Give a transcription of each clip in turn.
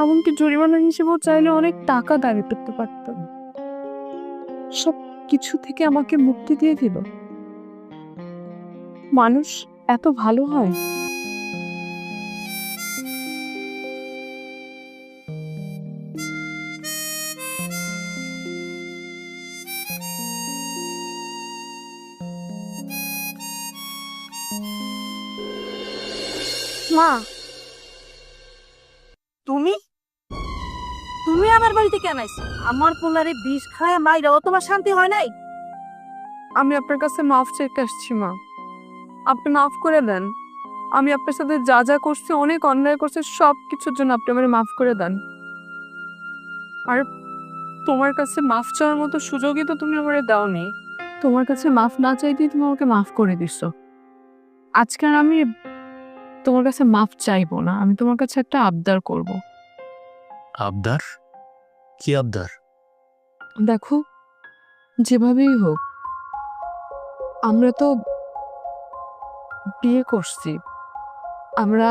এমনকি জরিমানা হিসেবেও চাইলে অনেক টাকা দাবি করতে পারতাম। সব কিছু থেকে আমাকে মুক্তি দিয়ে দিল। মানুষ এত ভালো হয়? মা, তুমি তুমি আমার বাড়িতে কেন আইছো? আমার পোলারে বিষ খায় মাইরাও তোমার শান্তি হয় নাই? আমি আপনার কাছে মাফ চাইতে আসছি মা। আপনি মাফ করে দেন। আমি আপনার সাথে যা যা করছি, অনেক অন্যায় করছি, সব কিছুর জন্য আপনি আমার মাফ করে দেন। আর তোমার কাছে মাফ চাওয়ার মতো সুযোগই তো তুমি আমারে দাওনি। তোমার কাছে মাফ না চাইতেই তুমি আমাকে মাফ করে দিছো। আজকে আর আমি তোমার কাছে মাফ চাইবো না, আমি তোমার কাছে একটা আবদার করব। আবদার? কি আবদার? দেখো, যেভাবেই হোক আমরা তো বিয়ে করছি। আমরা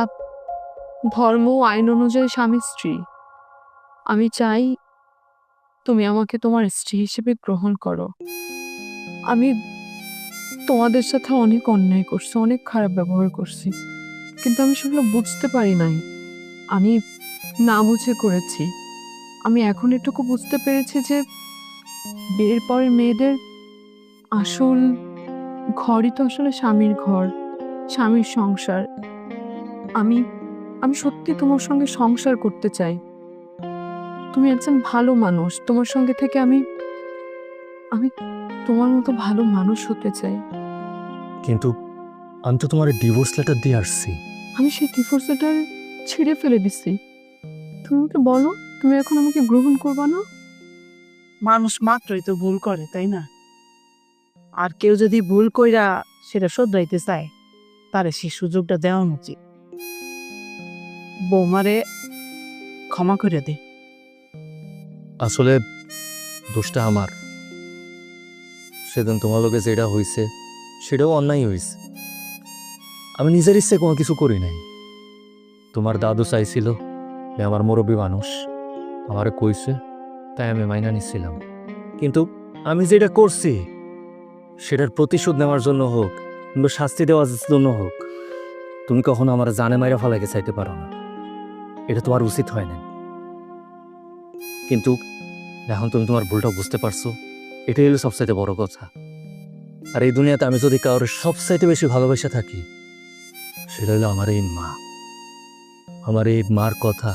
ধর্ম ও আইন অনুযায়ী স্বামী স্ত্রী। আমি চাই তুমি আমাকে তোমার স্ত্রী হিসেবে গ্রহণ করো। আমি তোমাদের সাথে অনেক অন্যায় করছি, অনেক খারাপ ব্যবহার করছি, কিন্তু আমি সেগুলো বুঝতে পারি নাই। আমি না বুঝে করেছি। আমি এখন এটুকু বুঝতে পেরেছি যে বিয়ের পরে মেয়েদের আসল ঘরই তো আসলে স্বামীর ঘর, স্বামীর সংসার। আমি আমি সত্যি তোমার সঙ্গে সংসার করতে চাই। তুমি একজন ভালো মানুষ, তোমার সঙ্গে থেকে আমি আমি তোমার মতো ভালো মানুষ হতে চাই। কিন্তু আমি তো তোমার ডিভোর্স লেটার দিয়ে আসছি। আমি সেই ডিভোর্স লেটার ছিঁড়ে ফেলে দিছি। তুমি আমাকে বলো, তুমি এখন আমাকে গ্রহণ করবা না? মানুষ মাত্রই তো ভুল করে, তাই না? আর কেউ যদি ভুল কইরা সেটা শোধরাইতে চায়, তারে সেই সুযোগটা দেওয়া উচিত। বৌমারে ক্ষমা করে দে। আসলে দোষটা আমার। সেদিন তোমার লোকে যেটা হয়েছে সেটাও অন্যায় হয়েছে। আমি নিজের ইচ্ছে কোনো কিছু করি নাই। তোমার দাদু চাইছিল, আমার মুরব্বী মানুষ আমারে কইছে, তাই আমি মাইনা নিচ্ছিলাম। কিন্তু আমি যেটা করছি সেটার প্রতিশোধ নেওয়ার জন্য হোক কিংবা শাস্তি দেওয়ার জন্য হোক, তুমি কখনো আমার জানে মাইরা ফেলাইতে চাইতে পারো না। এটা তোমার উচিত হয় না। কিন্তু এখন তুমি তোমার ভুলটা বুঝতে পারছো, এটাই হলো সবচাইতে বড় কথা। আর এই দুনিয়াতে আমি যদি কারোর সবচাইতে বেশি ভালোবাসা থাকি, সেটা হলো আমার এই মা। আমার এই মার কথা